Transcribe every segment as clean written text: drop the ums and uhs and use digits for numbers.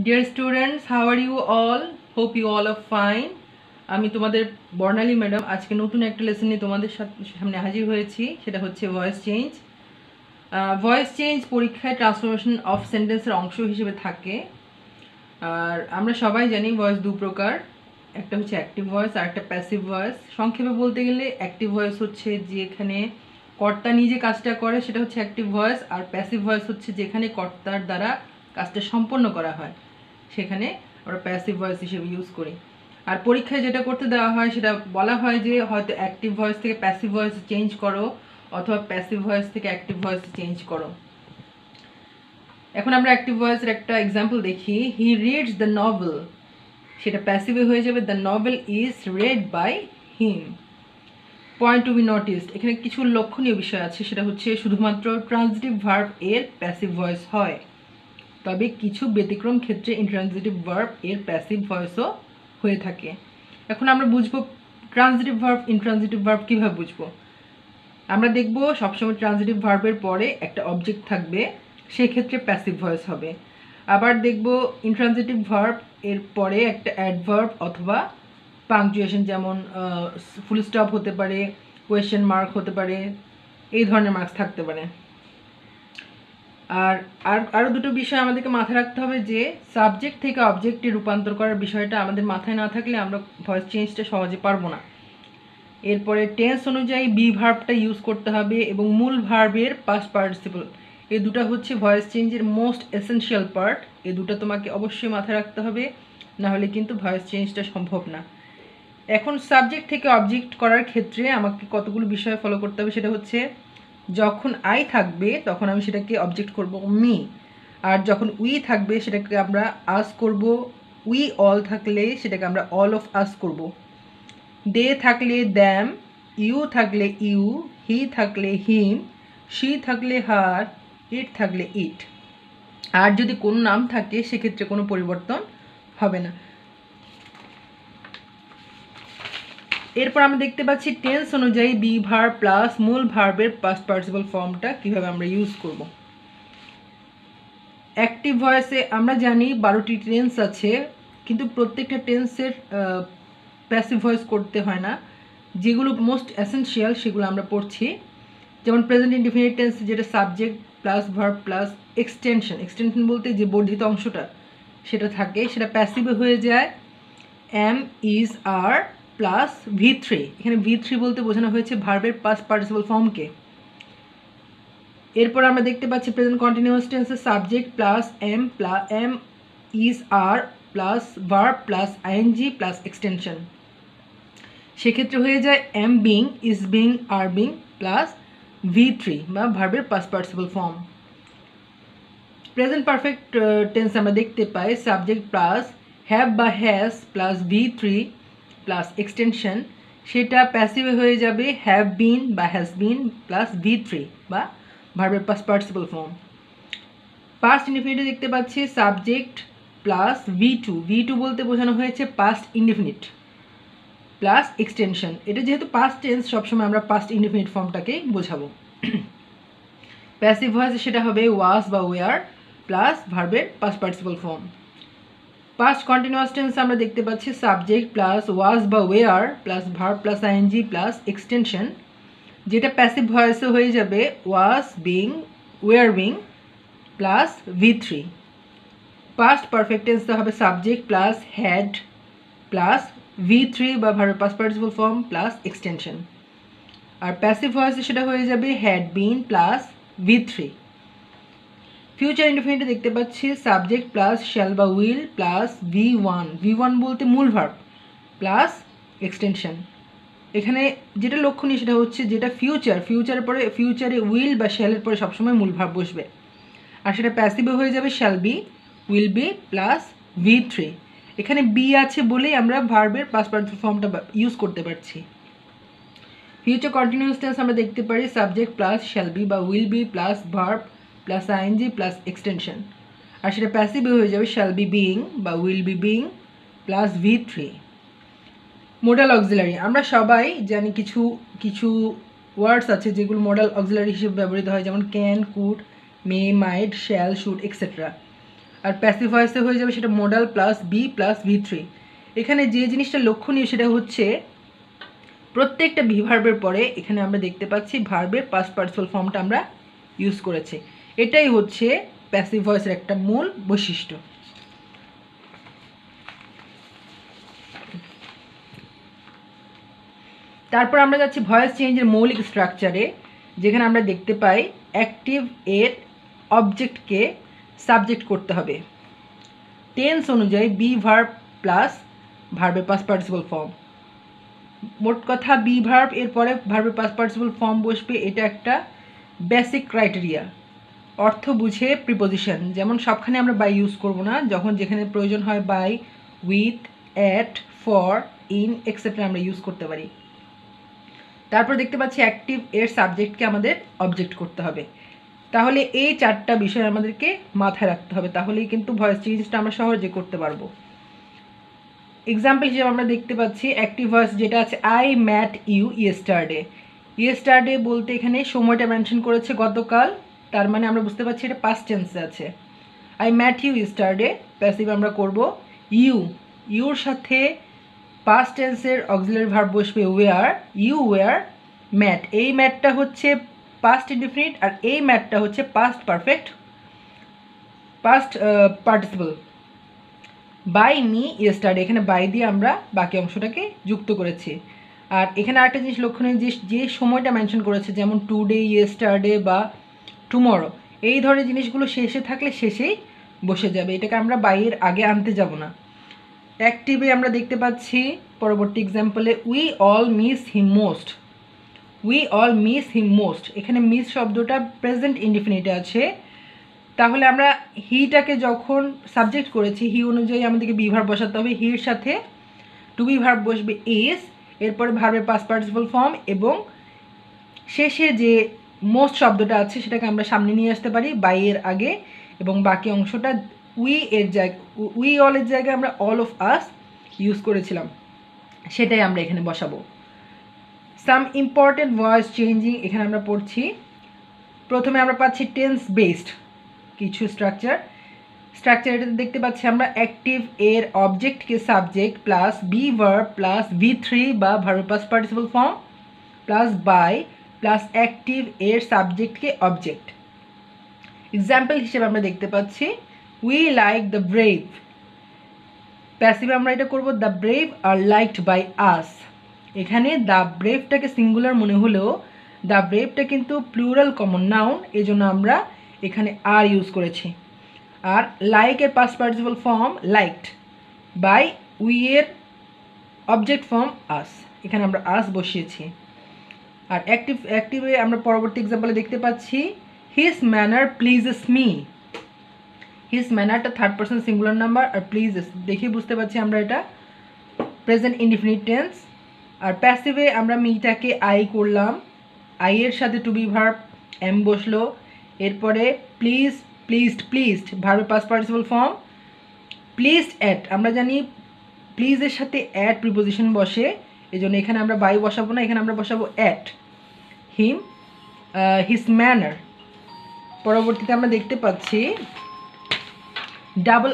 Dear students, how are you all? Hope you all are fine. আমি তোমাদের বর্ণালী madam আজকে নতুন একটা লেসন নিয়ে তোমাদের সামনে হাজির হয়েছি। সেটা হচ্ছে ভয়েস চেঞ্জ। ভয়েস চেঞ্জ পরীক্ষায় ট্রান্সফরমেশন অফ সেন্টেন্সের অংশ হিসেবে থাকে। আর আমরা সবাই জানি ভয়েস দু প্রকার, একটা হচ্ছে অ্যাক্টিভ ভয়েস আর একটা প্যাসিভ ভয়েস। সংক্ষেপে বলতে গেলে অ্যাক্টিভ ভয়েস হচ্ছে যেখানে কর্তা নিজে কাজটা করে, সেটা হচ্ছে অ্যাক্টিভ ভয়েস। আর প্যাসিভ ভয়েস হচ্ছে যেখানে কর্তার দ্বারা কাজটা সম্পন্ন করা হয়, সেখানে আমরা প্যাসিভ ভয়েস হিসেবে ইউজ করি। আর পরীক্ষায় যেটা করতে দেওয়া হয় সেটা বলা হয় যে হয়তো অ্যাক্টিভ ভয়েস থেকে প্যাসিভ ভয়েস চেঞ্জ করো অথবা প্যাসিভ ভয়েস থেকে অ্যাক্টিভ ভয়েস চেঞ্জ করো। এখন আমরা অ্যাক্টিভ ভয়েসের একটা এক্সাম্পল দেখি। হি রিডস দ্য নভেল, সেটা প্যাসিভে হয়ে যাবে the novel is read by him. Point to be noticed, এখানে কিছু লক্ষণীয় বিষয় আছে। সেটা হচ্ছে শুধুমাত্র ট্রান্সিটিভ ভার্ব এর প্যাসিভ ভয়েস হয়, তবে কিছু ব্যতিক্রম ক্ষেত্রে ইন্ট্রান্সিটিভ ভার্ব এর প্যাসিভ ভয়েসও হয়ে থাকে। এখন আমরা বুঝবো ট্রান্সিটিভ ভার্ব ইন্ট্রান্সিটিভ ভার্ব কীভাবে বুঝবো। আমরা দেখব সবসময় ট্রান্সিটিভ ভার্বের পরে একটা অবজেক্ট থাকবে, সেক্ষেত্রে প্যাসিভ ভয়েস হবে। আবার দেখব ইন্ট্রান্সিটিভ ভার্ব এর পরে একটা অ্যাডভার্ব অথবা পাংচুয়েশন, যেমন ফুল স্টপ হতে পারে, কোয়েশ্চেন মার্ক হতে পারে, এই ধরনের মার্কস থাকতে পারে। আর আরও দুটো বিষয় আমাদেরকে মাথায় রাখতে হবে যে সাবজেক্ট থেকে অবজেক্টে রূপান্তর করার বিষয়টা আমাদের মাথায় না থাকলে আমরা ভয়েস চেঞ্জটা সহজে পারবো না। এরপরে টেন্স অনুযায়ী বি ভার্বটা ইউজ করতে হবে এবং মূল ভার্বের পাস্ট পার্টিসিপল, এই দুটো হচ্ছে ভয়েস চেঞ্জের মোস্ট এসেনশিয়াল পার্ট। এই দুটো তোমাকে অবশ্যই মাথায় রাখতে হবে, না হলে কিন্তু ভয়েস চেঞ্জটা সম্ভব না। এখন সাবজেক্ট থেকে অবজেক্ট করার ক্ষেত্রে আমাকে কতগুলো বিষয় ফলো করতে হবে। সেটা হচ্ছে যখন আই থাকবে তখন আমি সেটাকে অবজেক্ট করব মি, আর যখন উই থাকবে সেটাকে আমরা আস করব, উই অল থাকলে সেটাকে আমরা অল অফ আস করব, দে থাকলে দ্যাম, ইউ থাকলে ইউ, হি থাকলে হিম, শি থাকলে হার, ইট থাকলে ইট। আর যদি কোনো নাম থাকে সেক্ষেত্রে কোনো পরিবর্তন হবে না। এরপর আমরা দেখতে পাচ্ছি টেন্স অনুযায়ী বি ভার্ব প্লাস মূল ভার্বের পাস্ট পার্টিসিপল ফর্মটা কীভাবে আমরা ইউজ করব। অ্যাক্টিভ ভয়েসে আমরা জানি 12টি টেন্স আছে, কিন্তু প্রত্যেকটা টেন্সের প্যাসিভ ভয়েস করতে হয় না। যেগুলো মোস্ট এসেনশিয়াল সেগুলো আমরা পড়ছি। যেমন প্রেজেন্ট ইনডিফিনিট টেন্স, যেটা subject plus verb plus extension, extension বলতে যে বর্ধিত অংশটা সেটা থাকে, সেটা প্যাসিভে হয়ে যায় M is are plus V3। এখানে V3 বলতে বোঝানো হয়েছে ভার্বের পাস্ট পার্টিসিপল ফর্মকে। এরপর আমরা দেখতে পাচ্ছি প্রেজেন্ট কন্টিনিউয়াস টেন্সে subject plus am is are plus verb plus ING plus extension, সেক্ষেত্রে হয়ে যায় am being, is being, are being plus V3 বা ভার্বের past participle form. Present perfect tense আমরা দেখতে পাই সাবজেক্ট প্লাস হ্যাভ বা has plus V3 plus extension, সেটা প্যাসিভে হয়ে যাবে হ্যাভ বিন বা হ্যাজ বিন প্লাস V3 বা ভার্বের পাস্ট পার্টিসিপল ফর্ম। পাস্ট ইনডিফিনিটে দেখতে পাচ্ছি সাবজেক্ট প্লাস V2 বলতে বোঝানো হয়েছে পাস্ট ইনডিফিনিট প্লাস এক্সটেনশন। এটা যেহেতু পাস্ট টেন্স সবসময় আমরা পাস্ট ইনডিফিনিট ফর্মটাকেই বোঝাবো। প্যাসিভ ভয়েসে সেটা হবে ওয়াজ বা ওয়ার প্লাস ভার্বের past participle form. Past continuous tense আমরা দেখতে পাচ্ছি সাবজেক্ট প্লাস ওয়াজ বা were plus verb plus ING plus extension, যেটা প্যাসিভ ভয়েসে হয়ে যাবে was being, were being plus V3। Past perfect টেন্সে হবে subject plus had plus V3 বা ভার্বের past participle form plus extension. আর প্যাসিভ ভয়েসে সেটা হয়ে যাবে had been plus V3। Future ইনডিফিনিটে দেখতে পাচ্ছি সাবজেক্ট প্লাস শ্যাল বা উইল প্লাস V1 বলতে মূল ভার্ব প্লাস এক্সটেনশন। এখানে যেটা লক্ষণীয় সেটা হচ্ছে যেটা ফিউচারের পরে ফিউচারে উইল বা শ্যালের পরে সবসময় মূল ভার্ব বসবে, আর সেটা প্যাসিভে হয়ে যাবে shall B, will be plus V3। এখানে বি আছে বলেই আমরা ভার্বের পাস্ট পার্টিসিপল ফর্মটা ইউজ করতে পারছি। ফিউচার কন্টিনিউয়াস টেন্স আমরা দেখতে পারি সাবজেক্ট প্লাস শ্যাল বি বা will be plus verb plus ING plus extension, আর সেটা প্যাসিভে হয়ে যাবে শ্যাল বি বিইং বা will be being plus V3। Modal auxiliary আমরা সবাই জানি কিছু কিছু ওয়ার্ডস আছে যেগুলো মোডাল অক্সিলারি হিসেবে ব্যবহৃত হয়, যেমন can, could, may, might, shall, should etcetera. আর প্যাসিভ ভয়েসে হয়ে যাবে সেটা modal plus B plus V3। এখানে যে জিনিসটা লক্ষণীয় সেটা হচ্ছে প্রত্যেকটা বি ভার্বের পরে এখানে আমরা দেখতে পাচ্ছি ভার্বের পাস্ট পার্টিসিপল ফর্মটা আমরা ইউজ করেছি। এটাই হচ্ছে প্যাসিভ ভয়েসের একটা মূল বৈশিষ্ট্য। তারপর আমরা যাচ্ছি ভয়েস চেঞ্জের মৌলিক স্ট্রাকচারে, যেখানে আমরা দেখতে পাই অ্যাক্টিভ এর অবজেক্টকে সাবজেক্ট করতে হবে টেন্স অনুযায়ী বি ভার্ব প্লাস ভার্বের পাস্ট পার্টিসিপল ফর্ম। মোট কথা বি ভার্ব এরপরে ভার্বের পাস্ট পার্টিসিপল ফর্ম বসবে, এটা একটা বেসিক ক্রাইটেরিয়া। অর্থ বুঝে প্রিপোজিশন, যেমন সবখানে আমরা বাই ইউজ করব না, যখন যেখানে প্রয়োজন হয় by, with, at, for, in etcetera আমরা ইউজ করতে পারি। তারপর দেখতে পাচ্ছি অ্যাক্টিভ এর সাবজেক্টকে আমাদের অবজেক্ট করতে হবে। তাহলে এই চারটা বিষয় আমাদেরকে মাথায় রাখতে হবে, তাহলেই কিন্তু ভয়েস চেঞ্জটা আমরা সহজে করতে পারবো। এক্সাম্পল হিসেবে আমরা দেখতে পাচ্ছি অ্যাক্টিভ ভয়েস যেটা আছে I met you yesterday. Yesterday বলতে এখানে সময়টা মেনশন করেছে গতকাল, তার মানে আমরা বুঝতে পারছি এটা পাস্ট টেন্সে আছে। I met you yesterday passive আমরা করব ইউ, ইউর সাথে পাস্ট টেন্সের অক্সিলারি ভার্ব বসবে ওয়্যার, ইউ ওয়্যার ম্যাট। এই ম্যাটটা হচ্ছে পাস্ট ইনডিফিনিট আর এই ম্যাটটা হচ্ছে past perfect past participle. By me yesterday, এখানে বাই দিয়ে আমরা বাকি অংশটাকে যুক্ত করেছি। আর এখানে আরেকটা জিনিস লক্ষণীয়, যে সময়টা মেনশন করেছে যেমন টুডে, ইয়েস্টারডে বা টুমরো, এই ধরনের জিনিসগুলো শেষে থাকলে শেষেই বসে যাবে, এটাকে আমরা বাইয়ের আগে আনতে যাব না। অ্যাক্টিভে আমরা দেখতে পাচ্ছি পরবর্তী এক্সাম্পলে we all miss him most, we all miss him most. এখানে মিস শব্দটা প্রেজেন্ট ইনডিফিনিটে আছে, তাহলে আমরা হিটাকে যখন সাবজেক্ট করেছি হি অনুযায়ী আমাদেরকে বি ভার্ব বসাতে হবে। হির সাথে টু বি ভার্ব বসবে ইজ, এরপরে ভার্বের পাস্ট পার্টিসিপল ফর্ম এবং শেষে যে মোস্ট শব্দটা আছে সেটাকে আমরা সামনে নিয়ে আসতে পারি বাই এর আগে, এবং বাকি অংশটা উই এর জায়গায়, উই অল এর জায়গায় আমরা অল অফ আস ইউজ করেছিলাম, সেটাই আমরা এখানে বসাবো। সাম ইম্পর্টেন্ট ভয়েস চেঞ্জিং এখানে আমরা পড়ছি। প্রথমে আমরা পাচ্ছি টেন্স বেসড কিছু স্ট্রাকচার এটাতে দেখতে পাচ্ছি আমরা অ্যাক্টিভ এর অবজেক্টকে subject plus be verb plus V3 বা ভার্বের past participle form plus by plus active এর সাবজেক্টকে অবজেক্ট। এক্সাম্পল হিসেবে আমরা দেখতে পাচ্ছি উই লাইক দ্য ব্রেভ, প্যাসিভে আমরা এটা করব the brave are liked by us. এখানে দ্য ব্রেভটাকে সিঙ্গুলার মনে হলেও দ্য ব্রেভটা কিন্তু প্লুরাল কমন নাউন, এই জন্য আমরা এখানে আর ইউজ করেছি। আর লাইক এর past participle form liked, by we এর অবজেক্ট ফর্ম আস, এখানে আমরা আস বসিয়েছি। আর অ্যাক্টিভে আমরা পরবর্তী এক্সাম্পলে দেখতে পাচ্ছি his manner pleases me, his ম্যানারটা থার্ড পারসন সিঙ্গুলার নাম্বার, আর প্লিজেস দেখে বুঝতে পারছি আমরা এটা প্রেজেন্ট ইনডিফিনিট টেন্স। আর প্যাসিভে আমরা মিটাকে আই করলাম, আই এর সাথে টু বি ভার্ব এম বসলো, এরপরে প্লিজ প্লিজড ভার্বের past participle form pleased at, আমরা জানি প্লিজের সাথে অ্যাট প্রিপোজিশন বসে, এই জন্য এখানে আমরা বাই বসাবো না, এখানে আমরা বসাবো অ্যাট। Him his manner. পরবর্তীতে আমরা দেখতে পাচ্ছি ডাবল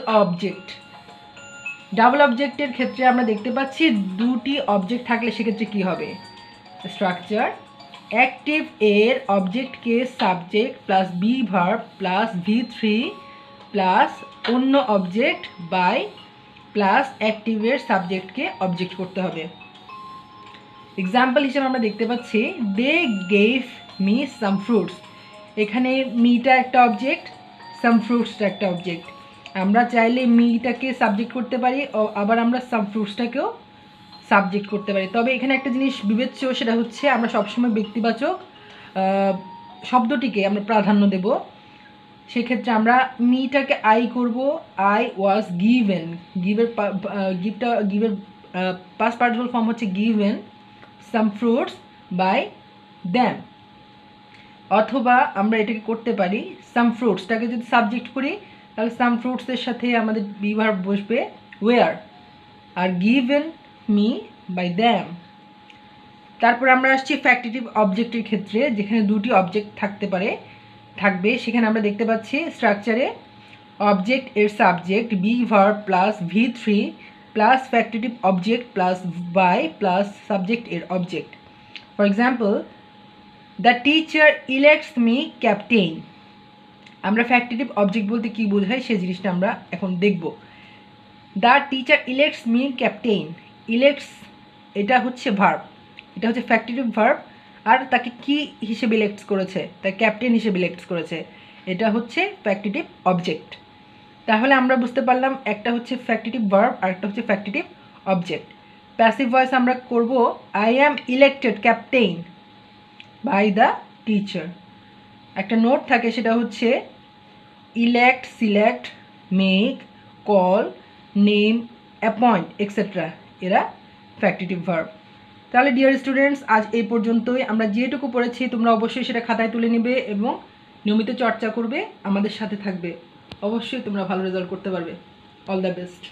অবজেক্টের ক্ষেত্রে আমরা দেখতে পাচ্ছি দুটি অবজেক্ট থাকলে সেক্ষেত্রে কী হবে। স্ট্রাকচার অ্যাক্টিভ এর অবজেক্টকে subject plus be verb plus V3 plus অন্য অবজেক্ট বাই প্লাস অ্যাক্টিভের সাবজেক্টকে অবজেক্ট করতে হবে। এক্সাম্পল হিসেবে আমরা দেখতে পাচ্ছি they gave me some fruits, এখানে মিটা একটা অবজেক্ট, সাম ফ্রুটসটা একটা অবজেক্ট। আমরা চাইলে মিটাকে সাবজেক্ট করতে পারি, আবার আমরা সাম ফ্রুটসটাকেও সাবজেক্ট করতে পারি। তবে এখানে একটা জিনিস বিবেচ্য, সেটা হচ্ছে আমরা সবসময় ব্যক্তিবাচক শব্দটিকে আমরা প্রাধান্য দেব। সেক্ষেত্রে আমরা মিটাকে আই করব, আই ওয়াজ গিভেন, গিভের পাস্ট পার্টিসিপল ফর্ম হচ্ছে given some fruits by them. অথবা আমরা এটাকে করতে পারি সাম ফ্রুটসটাকে যদি সাবজেক্ট করি তাহলে সাম ফ্রুটসের সাথে আমাদের বি ভার্ব বসবে ওয়ার, আর গিভেন মি বাই দ্যাম। তারপর আমরা আসছি ফ্যাক্টিটিভ অবজেক্টের ক্ষেত্রে, যেখানে দুটি অবজেক্ট থাকবে, সেখানে আমরা দেখতে পাচ্ছি স্ট্রাকচারে অবজেক্ট এর subject be verb plus V3 plus factitive object plus by plus subject এর object. For example, the teacher elects me captain. আমরা ফ্যাক্টিটিভ অবজেক্ট বলতে কী বোঝাই সেই জিনিসটা আমরা এখন দেখব। The teacher elects me captain, elects এটা হচ্ছে ভার্ব, এটা হচ্ছে ফ্যাক্টিটিভ ভার্ব, আর তাকে কি হিসেবে ইলেক্টস করেছে, তাকে ক্যাপ্টেন হিসেবে ইলেক্টস করেছে, এটা হচ্ছে ফ্যাক্টিটিভ অবজেক্ট। তাহলে আমরা বুঝতে পারলাম একটা হচ্ছে ফ্যাক্টিটিভ ভার্ব আর একটা হচ্ছে ফ্যাক্টিটিভ অবজেক্ট। প্যাসিভ ভয়েস আমরা করব I am elected captain by the teacher. একটা নোট থাকে, সেটা হচ্ছে elect, select, make, call, name, appoint etcetera, এরা ফ্যাক্টিটিভ ভার্ব। তাহলে ডিয়ার স্টুডেন্টস, আজ এই পর্যন্তই। আমরা যেটুকু পড়েছি তোমরা অবশ্যই সেটা খাতায় তুলে নেবে এবং নিয়মিত চর্চা করবে, আমাদের সাথে থাকবে। অবশ্যই তোমরা ভালো রেজাল্ট করতে পারবে। All the best.